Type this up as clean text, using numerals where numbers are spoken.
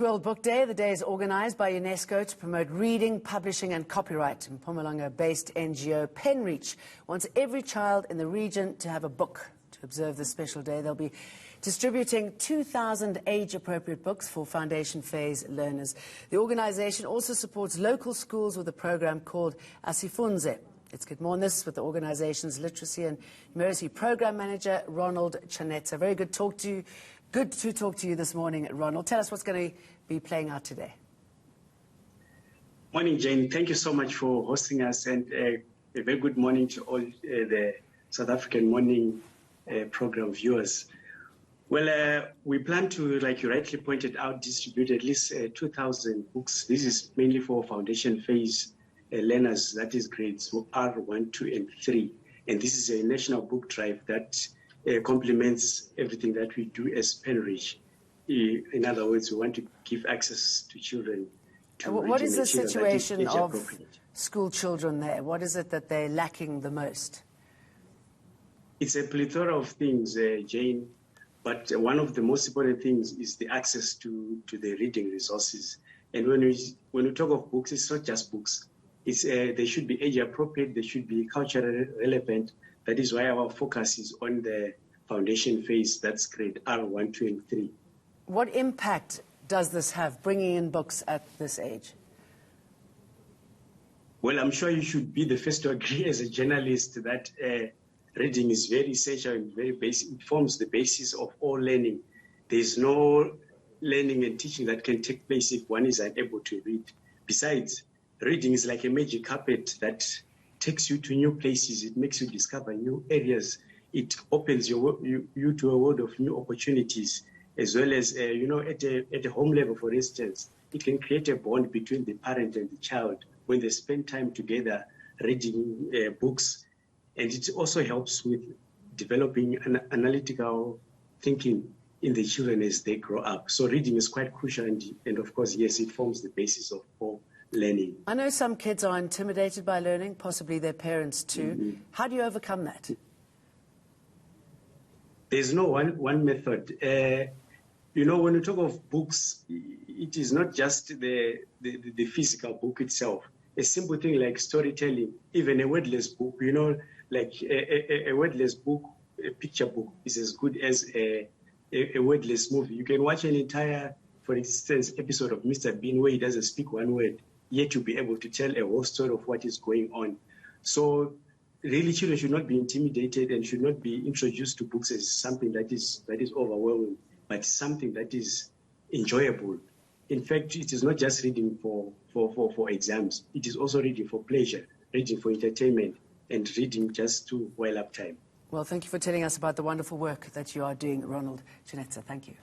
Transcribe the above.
World Book Day. The day is organised by UNESCO to promote reading, publishing and copyright. Mpumalanga-based NGO Penreach wants every child in the region to have a book. To observe this special day, they'll be distributing 2,000 age-appropriate books for foundation phase learners. The organisation also supports local schools with a programme called Asifunze. Let's get more on this with the organisation's Literacy and Numeracy Programme Manager, Ronald Chanetsa. Very good to talk to you this morning, Ronald. Tell us what's going to be playing out today. Morning, Jane. Thank you so much for hosting us, and a very good morning to all the South African morning program viewers. Well, we plan to, like you rightly pointed out, distribute at least 2,000 books. This is mainly for foundation phase learners, that is grades R1, 2, and 3. And this is a national book drive that complements everything that we do as Penreach. In other words, we want to give access to children. What is the situation of school children there? What is it that they're lacking the most? It's a plethora of things, Jane, but one of the most important things is the access to the reading resources. And when we talk of books, it's not just books. It's, they should be age appropriate, they should be culturally relevant. That is why our focus is on the foundation phase, that's grade R1, 2, and 3. What impact does this have, bringing in books at this age? Well, I'm sure you should be the first to agree as a journalist that reading is very essential and very basic. It forms the basis of all learning. There's no learning and teaching that can take place if one is unable to read. Besides, reading is like a magic carpet that takes you to new places. It makes you discover new areas. It opens you to a world of new opportunities, as well as, you know, at a home level, for instance, it can create a bond between the parent and the child when they spend time together reading books. And it also helps with developing an analytical thinking in the children as they grow up. So reading is quite crucial, and of course, yes, it forms the basis of all learning. I know some kids are intimidated by learning, possibly their parents too. Mm-hmm. How do you overcome that? There's no one method. You know, when we talk of books, it is not just the physical book itself. A simple thing like storytelling, even a wordless book, you know, like a wordless book, a picture book is as good as a wordless movie. You can watch an entire, for instance, episode of Mr. Bean where he doesn't speak one word, yet you'll be able to tell a whole story of what is going on. So really, children should not be intimidated and should not be introduced to books as something that is overwhelming, but something that is enjoyable. In fact, it is not just reading for exams. It is also reading for pleasure, reading for entertainment, and reading just to while up time. Well, thank you for telling us about the wonderful work that you are doing, Ronald Chanetsa. Thank you.